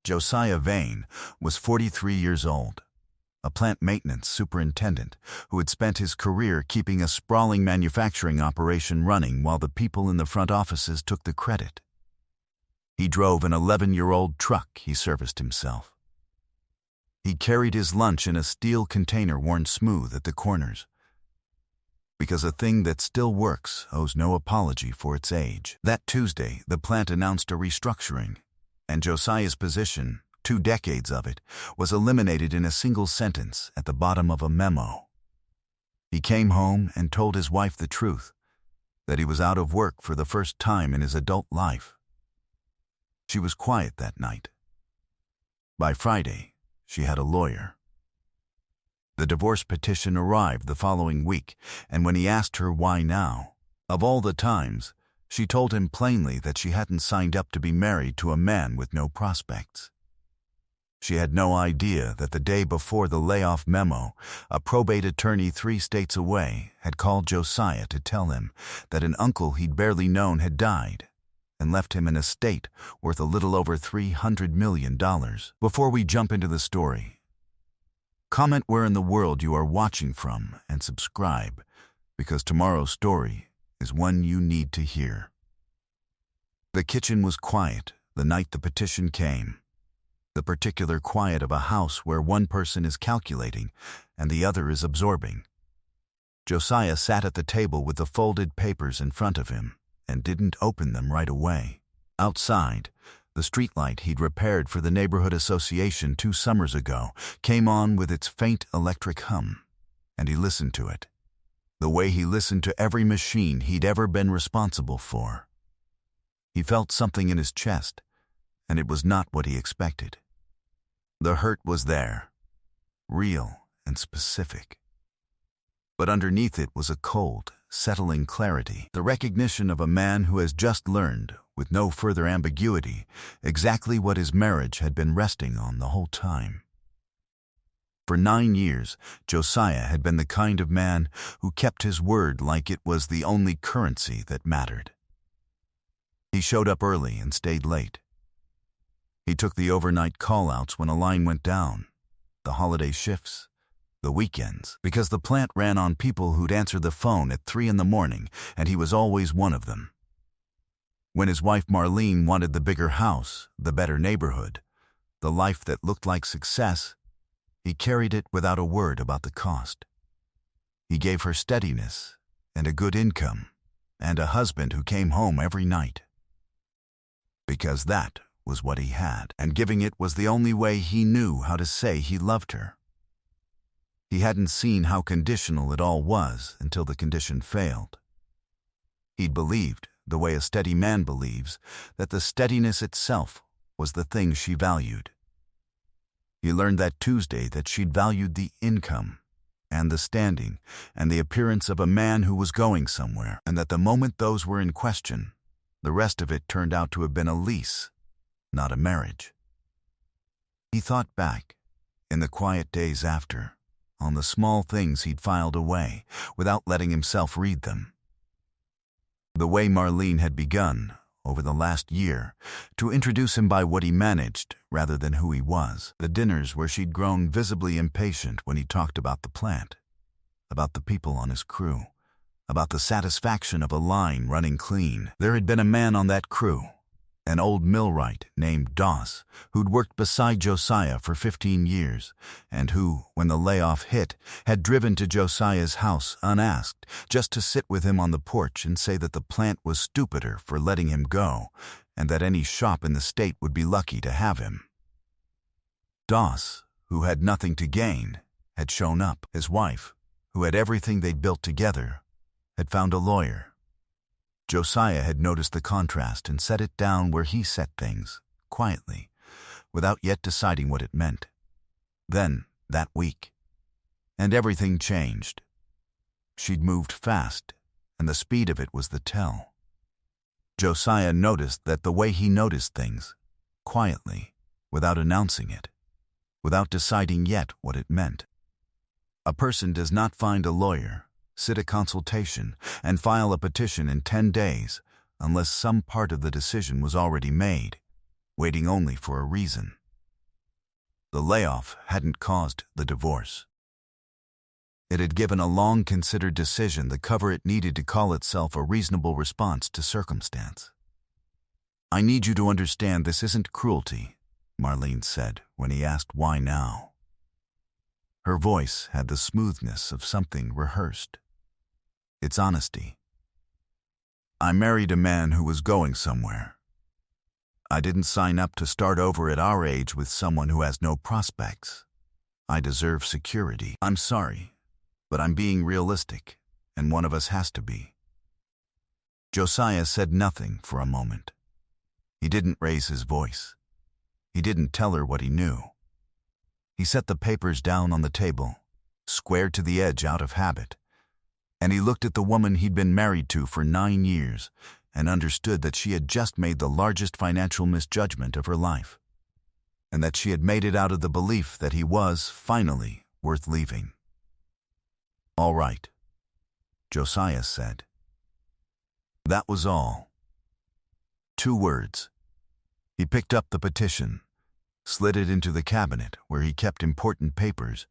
Josiah Vane was 43 years old, a plant maintenance superintendent who had spent his career keeping a sprawling manufacturing operation running while the people in the front offices took the credit. He drove an 11-year-old truck he serviced himself. He carried his lunch in a steel container worn smooth at the corners, because a thing that still works owes no apology for its age. That Tuesday, the plant announced a restructuring, and Josiah's position, 2 decades of it, was eliminated in a single sentence at the bottom of a memo. He came home and told his wife the truth, that he was out of work for the first time in his adult life. She was quiet that night. By Friday, she had a lawyer. The divorce petition arrived the following week, and when he asked her why now, of all the times, she told him plainly that she hadn't signed up to be married to a man with no prospects. She had no idea that the day before the layoff memo, a probate attorney 3 states away had called Josiah to tell him that an uncle he'd barely known had died and left him an estate worth a little over $300 million. Before we jump into the story, comment where in the world you are watching from and subscribe, because tomorrow's story is one you need to hear. The kitchen was quiet the night the petition came, the particular quiet of a house where one person is calculating and the other is absorbing. Josiah sat at the table with the folded papers in front of him and didn't open them right away. Outside, the streetlight he'd repaired for the neighborhood association 2 summers ago came on with its faint electric hum, and he listened to it, the way he listened to every machine he'd ever been responsible for. He felt something in his chest, and it was not what he expected. The hurt was there, real and specific. But underneath it was a cold, settling clarity, the recognition of a man who has just learned, with no further ambiguity, exactly what his marriage had been resting on the whole time. For 9 years, Josiah had been the kind of man who kept his word like it was the only currency that mattered. He showed up early and stayed late. He took the overnight call-outs when a line went down, the holiday shifts, the weekends, because the plant ran on people who'd answer the phone at 3 a.m, and he was always one of them. When his wife Marlene wanted the bigger house, the better neighborhood, the life that looked like success, he carried it without a word about the cost. He gave her steadiness and a good income and a husband who came home every night. Because that was what he had, and giving it was the only way he knew how to say he loved her. He hadn't seen how conditional it all was until the condition failed. He'd believed, the way a steady man believes, that the steadiness itself was the thing she valued. He learned that Tuesday that she'd valued the income and the standing and the appearance of a man who was going somewhere, and that the moment those were in question, the rest of it turned out to have been a lease, not a marriage. He thought back, in the quiet days after, on the small things he'd filed away, without letting himself read them. The way Marlene had begun, over the last year, to introduce him by what he managed rather than who he was. The dinners where she'd grown visibly impatient when he talked about the plant, about the people on his crew, about the satisfaction of a line running clean. There had been a man on that crew, an old millwright named Doss, who'd worked beside Josiah for 15 years, and who, when the layoff hit, had driven to Josiah's house unasked, just to sit with him on the porch and say that the plant was stupider for letting him go, and that any shop in the state would be lucky to have him. Doss, who had nothing to gain, had shown up. His wife, who had everything they'd built together, had found a lawyer. Josiah had noticed the contrast and set it down where he set things, quietly, without yet deciding what it meant. Then, that week, and everything changed. She'd moved fast, and the speed of it was the tell. Josiah noticed that the way he noticed things, quietly, without announcing it, without deciding yet what it meant. A person does not find a lawyer, sit a consultation, and file a petition in 10 days unless some part of the decision was already made, waiting only for a reason. The layoff hadn't caused the divorce. It had given a long-considered decision the cover it needed to call itself a reasonable response to circumstance. "I need you to understand this isn't cruelty," Marlene said when he asked why now. Her voice had the smoothness of something rehearsed. "It's honesty. I married a man who was going somewhere. I didn't sign up to start over at our age with someone who has no prospects. I deserve security. I'm sorry, but I'm being realistic, and one of us has to be." Josiah said nothing for a moment. He didn't raise his voice. He didn't tell her what he knew. He set the papers down on the table, squared to the edge out of habit, and he looked at the woman he'd been married to for 9 years and understood that she had just made the largest financial misjudgment of her life, and that she had made it out of the belief that he was, finally, worth leaving. "All right," Josiah said. That was all. 2 words. He picked up the petition, slid it into the cabinet where he kept important papers,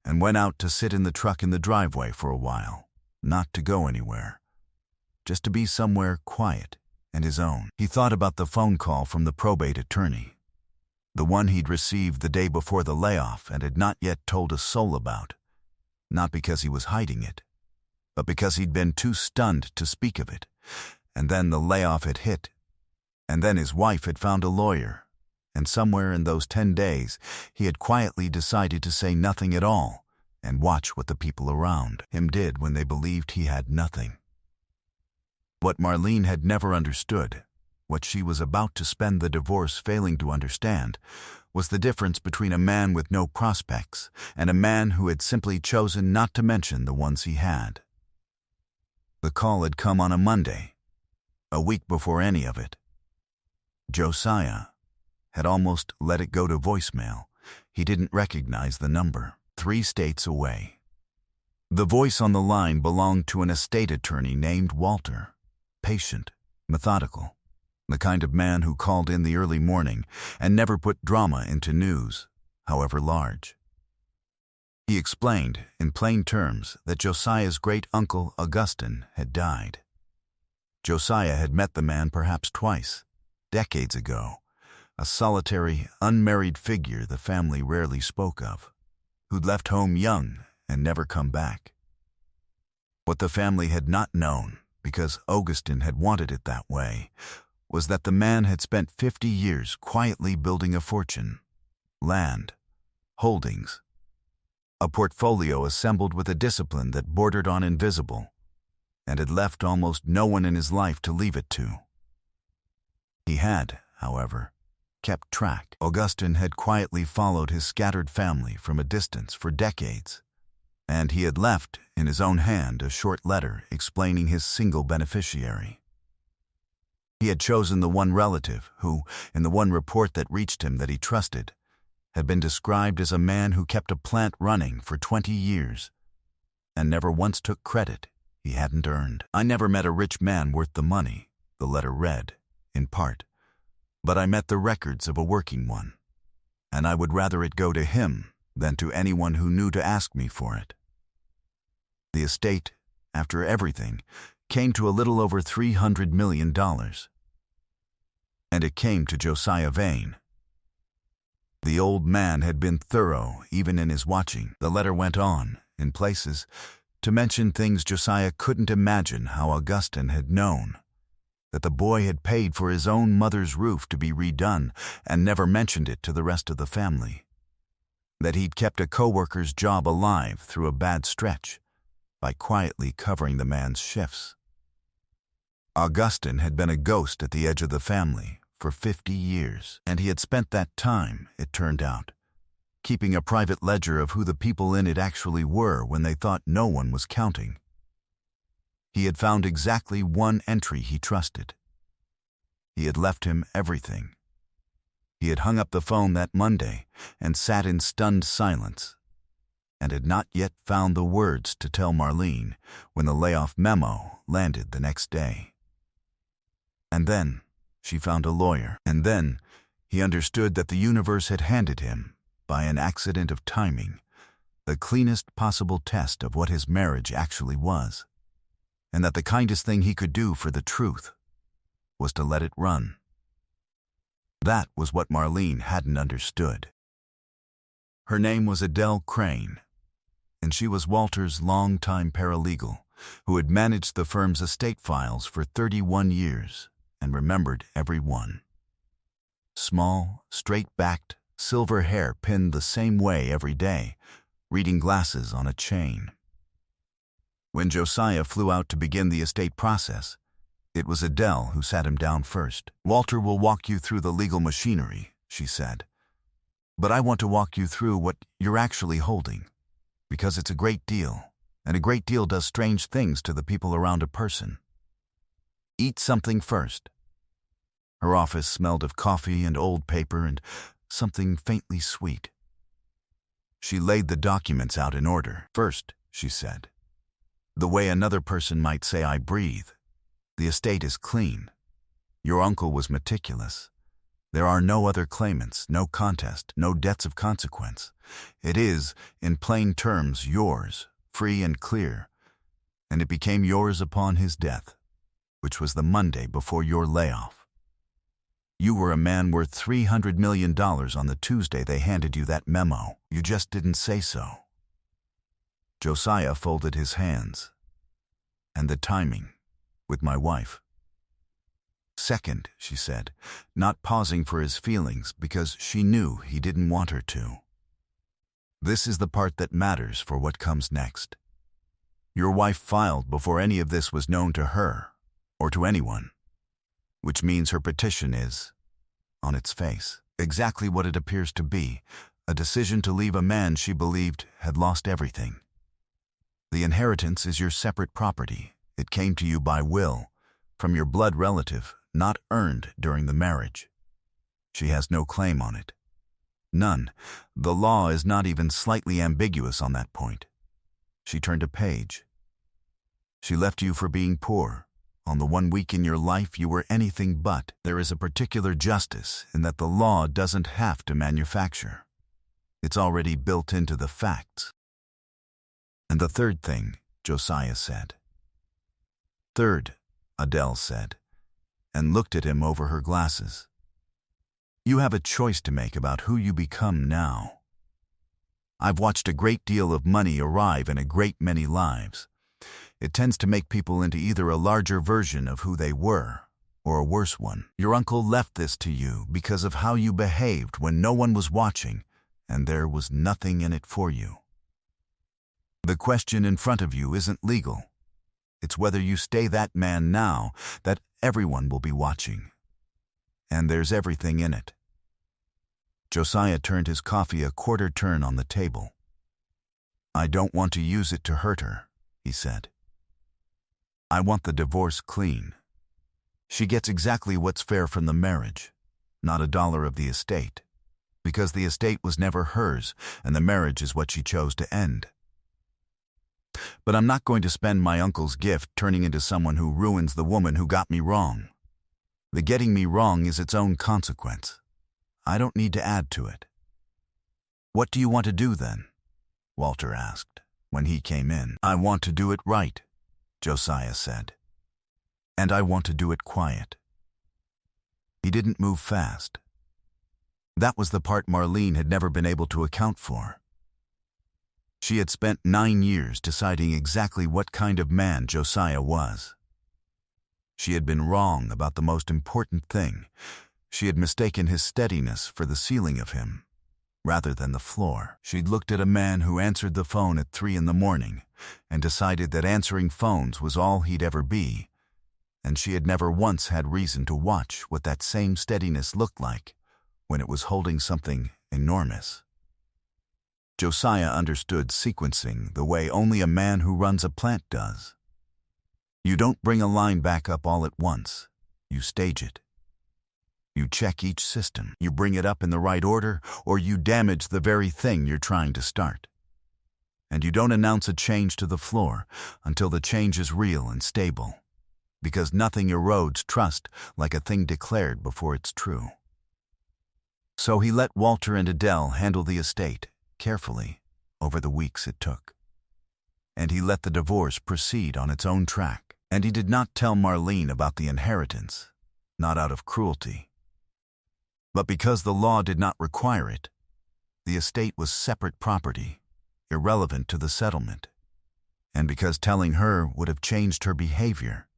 and went out to sit in the truck in the driveway for a while, not to go anywhere, just to be somewhere quiet and his own. He thought about the phone call from the probate attorney, the one he'd received the day before the layoff and had not yet told a soul about, not because he was hiding it, but because he'd been too stunned to speak of it. And then the layoff had hit, and then his wife had found a lawyer, and somewhere in those 10 days he had quietly decided to say nothing at all and watch what the people around him did when they believed he had nothing. What Marlene had never understood, what she was about to spend the divorce failing to understand, was the difference between a man with no prospects and a man who had simply chosen not to mention the ones he had. The call had come on a Monday, a week before any of it. Josiah had almost let it go to voicemail. He didn't recognize the number, 3 states away. The voice on the line belonged to an estate attorney named Walter, patient, methodical, the kind of man who called in the early morning and never put drama into news, however large. He explained, in plain terms, that Josiah's great-uncle Augustin had died. Josiah had met the man perhaps twice, decades ago, a solitary, unmarried figure the family rarely spoke of, who'd left home young and never come back. What the family had not known, because Augustin had wanted it that way, was that the man had spent 50 years quietly building a fortune, land, holdings, a portfolio assembled with a discipline that bordered on invisible, and had left almost no one in his life to leave it to. He had, however, kept track. Augustin had quietly followed his scattered family from a distance for decades, and he had left, in his own hand, a short letter explaining his single beneficiary. He had chosen the one relative who, in the one report that reached him that he trusted, had been described as a man who kept a plant running for 20 years and never once took credit he hadn't earned. "I never met a rich man worth the money," the letter read, in part, "but I met the records of a working one, and I would rather it go to him than to anyone who knew to ask me for it." The estate, after everything, came to a little over $300 million. And it came to Josiah Vane. The old man had been thorough even in his watching. The letter went on, in places, to mention things Josiah couldn't imagine how Augustin had known. That the boy had paid for his own mother's roof to be redone and never mentioned it to the rest of the family. That he'd kept a co-worker's job alive through a bad stretch by quietly covering the man's shifts. Augustin had been a ghost at the edge of the family for 50 years, and he had spent that time, it turned out, keeping a private ledger of who the people in it actually were when they thought no one was counting. He had found exactly one entry he trusted. He had left him everything. He had hung up the phone that Monday and sat in stunned silence, and had not yet found the words to tell Marlene when the layoff memo landed the next day. And then she found a lawyer, and then he understood that the universe had handed him, by an accident of timing, the cleanest possible test of what his marriage actually was, and that the kindest thing he could do for the truth was to let it run. That was what Marlene hadn't understood. Her name was Adele Crane, and she was Walter's longtime paralegal, who had managed the firm's estate files for 31 years and remembered every one. Small, straight-backed, silver hair pinned the same way every day, reading glasses on a chain. When Josiah flew out to begin the estate process, it was Adele who sat him down first. "Walter will walk you through the legal machinery," she said. "But I want to walk you through what you're actually holding, because it's a great deal, and a great deal does strange things to the people around a person. Eat something first." Her office smelled of coffee and old paper and something faintly sweet. She laid the documents out in order. "First," she said, "the way another person might say I breathe. The estate is clean. Your uncle was meticulous. There are no other claimants, no contest, no debts of consequence. It is, in plain terms, yours, free and clear, and it became yours upon his death, which was the Monday before your layoff. You were a man worth $300 million on the Tuesday they handed you that memo. You just didn't say so." Josiah folded his hands. "And the timing, with my wife." "Second," she said, not pausing for his feelings because she knew he didn't want her to. "This is the part that matters for what comes next. Your wife filed before any of this was known to her or to anyone, which means her petition is, on its face, exactly what it appears to be, a decision to leave a man she believed had lost everything. The inheritance is your separate property. It came to you by will, from your blood relative, not earned during the marriage. She has no claim on it. None. The law is not even slightly ambiguous on that point." She turned a page. "She left you for being poor. On the 1 week in your life you were anything but. There is a particular justice in that the law doesn't have to manufacture. It's already built into the facts." "And the third thing," Josiah said. "Third," Adele said, and looked at him over her glasses. "You have a choice to make about who you become now. I've watched a great deal of money arrive in a great many lives. It tends to make people into either a larger version of who they were or a worse one. Your uncle left this to you because of how you behaved when no one was watching and there was nothing in it for you. The question in front of you isn't legal. It's whether you stay that man now that everyone will be watching. And there's everything in it." Josiah turned his coffee a quarter turn on the table. "I don't want to use it to hurt her," he said. "I want the divorce clean. She gets exactly what's fair from the marriage, not a dollar of the estate, because the estate was never hers and the marriage is what she chose to end. But I'm not going to spend my uncle's gift turning into someone who ruins the woman who got me wrong. The getting me wrong is its own consequence. I don't need to add to it." "What do you want to do then?" Walter asked when he came in. "I want to do it right," Josiah said. "And I want to do it quiet." He didn't move fast. That was the part Marlene had never been able to account for. She had spent 9 years deciding exactly what kind of man Josiah was. She had been wrong about the most important thing. She had mistaken his steadiness for the ceiling of him, rather than the floor. She'd looked at a man who answered the phone at 3 in the morning and decided that answering phones was all he'd ever be, and she had never once had reason to watch what that same steadiness looked like when it was holding something enormous. Josiah understood sequencing the way only a man who runs a plant does. You don't bring a line back up all at once. You stage it. You check each system. You bring it up in the right order, or you damage the very thing you're trying to start. And you don't announce a change to the floor until the change is real and stable, because nothing erodes trust like a thing declared before it's true. So he let Walter and Adele handle the estate, carefully, over the weeks it took. And he let the divorce proceed on its own track. And he did not tell Marlene about the inheritance, not out of cruelty, but because the law did not require it. The estate was separate property, irrelevant to the settlement, and because telling her would have changed her behavior,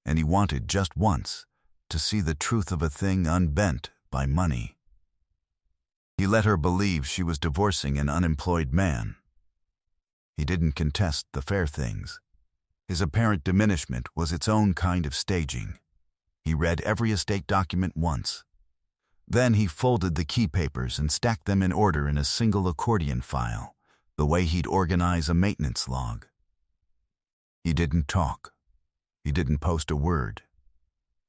and he wanted just once to see the truth of a thing unbent by money. He let her believe she was divorcing an unemployed man. He didn't contest the fair things. His apparent diminishment was its own kind of staging. He read every estate document once. Then he folded the key papers and stacked them in order in a single accordion file, the way he'd organize a maintenance log. He didn't talk. He didn't post a word.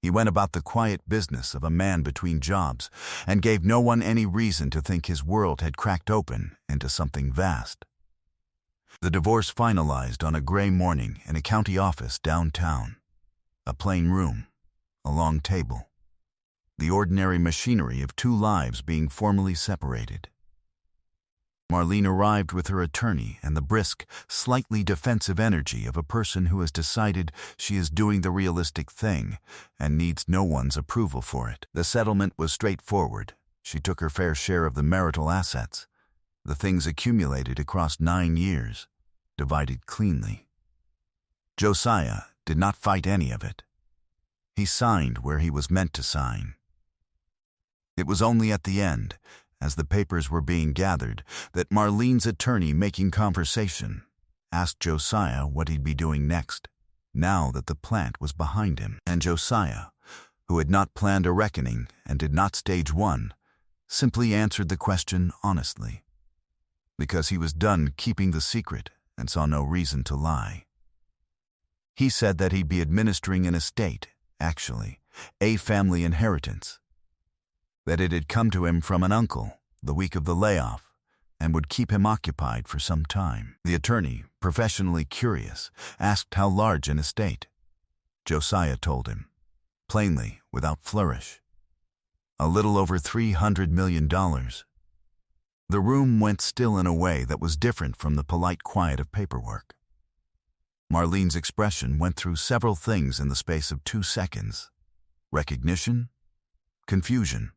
He went about the quiet business of a man between jobs and gave no one any reason to think his world had cracked open into something vast. The divorce finalized on a gray morning in a county office downtown. A plain room, a long table. The ordinary machinery of two lives being formally separated. Marlene arrived with her attorney and the brisk, slightly defensive energy of a person who has decided she is doing the realistic thing and needs no one's approval for it. The settlement was straightforward. She took her fair share of the marital assets, the things accumulated across 9 years, divided cleanly. Josiah did not fight any of it. He signed where he was meant to sign. It was only at the end, as the papers were being gathered, that Marlene's attorney, making conversation, asked Josiah what he'd be doing next, now that the plant was behind him. And Josiah, who had not planned a reckoning and did not stage one, simply answered the question honestly, because he was done keeping the secret and saw no reason to lie. He said that he'd be administering an estate, actually, a family inheritance, that it had come to him from an uncle the week of the layoff and would keep him occupied for some time. The attorney, professionally curious, asked how large an estate. Josiah told him, plainly, without flourish, a little over $300 million. The room went still in a way that was different from the polite quiet of paperwork. Marlene's expression went through several things in the space of 2 seconds. Recognition, confusion,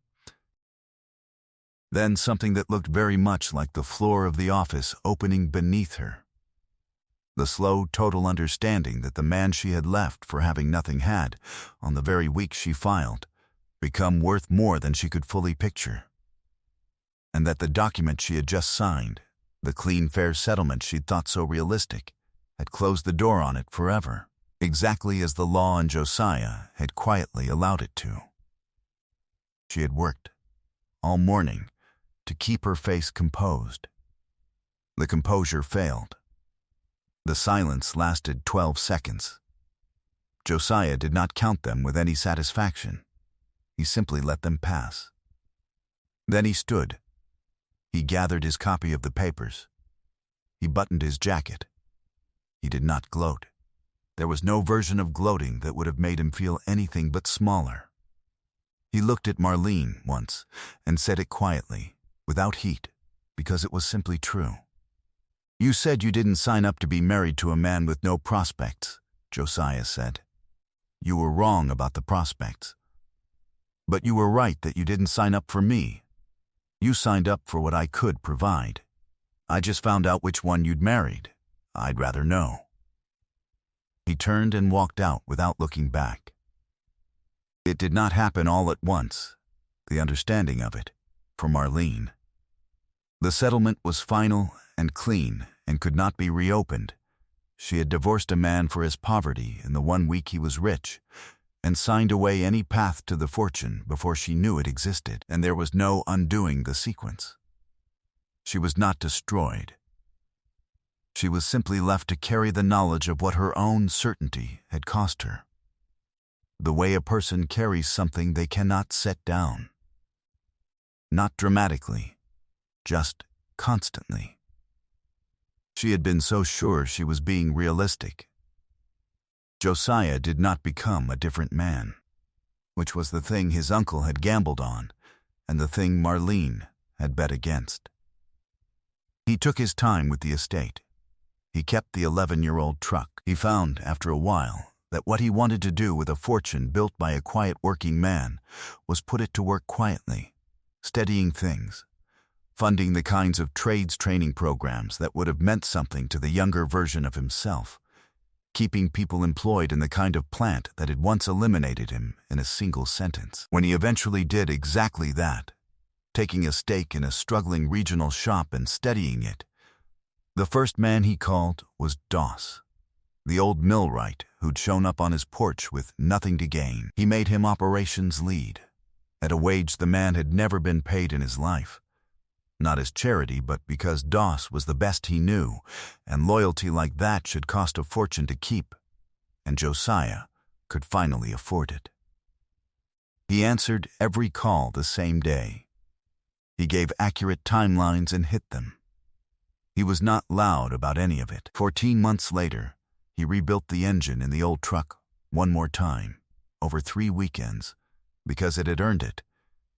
then something that looked very much like the floor of the office opening beneath her. The slow, total understanding that the man she had left for having nothing had, on the very week she filed, become worth more than she could fully picture. And that the document she had just signed, the clean, fair settlement she'd thought so realistic, had closed the door on it forever, exactly as the law and Josiah had quietly allowed it to. She had worked all morning to keep her face composed. The composure failed. The silence lasted 12 seconds. Josiah did not count them with any satisfaction. He simply let them pass. Then he stood. He gathered his copy of the papers. He buttoned his jacket. He did not gloat. There was no version of gloating that would have made him feel anything but smaller. He looked at Marlene once and said it quietly, without heat, because it was simply true. "You said you didn't sign up to be married to a man with no prospects," Josiah said. "You were wrong about the prospects. But you were right that you didn't sign up for me. You signed up for what I could provide. I just found out which one you'd married. I'd rather know." He turned and walked out without looking back. It did not happen all at once, the understanding of it, for Marlene. The settlement was final and clean and could not be reopened. She had divorced a man for his poverty in the 1 week he was rich, and signed away any path to the fortune before she knew it existed, and there was no undoing the sequence. She was not destroyed. She was simply left to carry the knowledge of what her own certainty had cost her. The way a person carries something they cannot set down. Not dramatically, just constantly. She had been so sure she was being realistic. Josiah did not become a different man, which was the thing his uncle had gambled on, and the thing Marlene had bet against. He took his time with the estate. He kept the 11-year-old truck. He found, after a while, that what he wanted to do with a fortune built by a quiet working man was put it to work quietly, steadying things, funding the kinds of trades training programs that would have meant something to the younger version of himself, keeping people employed in the kind of plant that had once eliminated him in a single sentence. When he eventually did exactly that, taking a stake in a struggling regional shop and steadying it, the first man he called was Doss, the old millwright who'd shown up on his porch with nothing to gain. He made him operations lead, at a wage the man had never been paid in his life. Not as charity, but because Doss was the best he knew, and loyalty like that should cost a fortune to keep, and Josiah could finally afford it. He answered every call the same day. He gave accurate timelines and hit them. He was not loud about any of it. 14 months later, he rebuilt the engine in the old truck one more time, over 3 weekends, because it had earned it,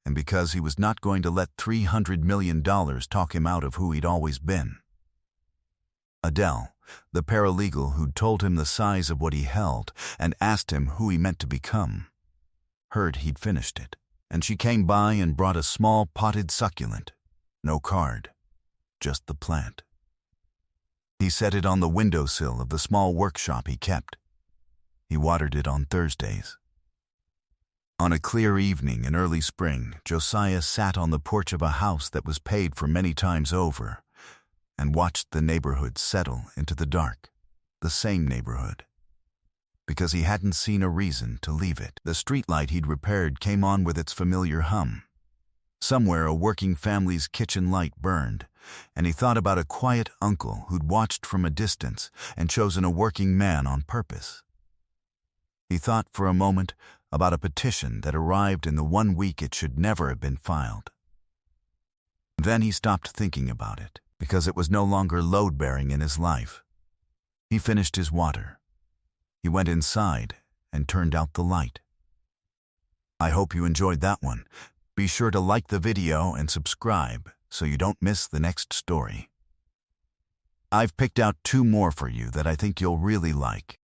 and because he was not going to let $300 million talk him out of who he'd always been. Adele, the paralegal who'd told him the size of what he held and asked him who he meant to become, heard he'd finished it, and she came by and brought a small potted succulent. No card, just the plant. He set it on the windowsill of the small workshop he kept. He watered it on Thursdays. On a clear evening in early spring, Josiah sat on the porch of a house that was paid for many times over and watched the neighborhood settle into the dark, the same neighborhood, because he hadn't seen a reason to leave it. The streetlight he'd repaired came on with its familiar hum. Somewhere a working family's kitchen light burned, and he thought about a quiet uncle who'd watched from a distance and chosen a working man on purpose. He thought for a moment about a petition that arrived in the 1 week it should never have been filed. Then he stopped thinking about it, because it was no longer load-bearing in his life. He finished his water. He went inside and turned out the light. I hope you enjoyed that one. Be sure to like the video and subscribe so you don't miss the next story. I've picked out 2 more for you that I think you'll really like.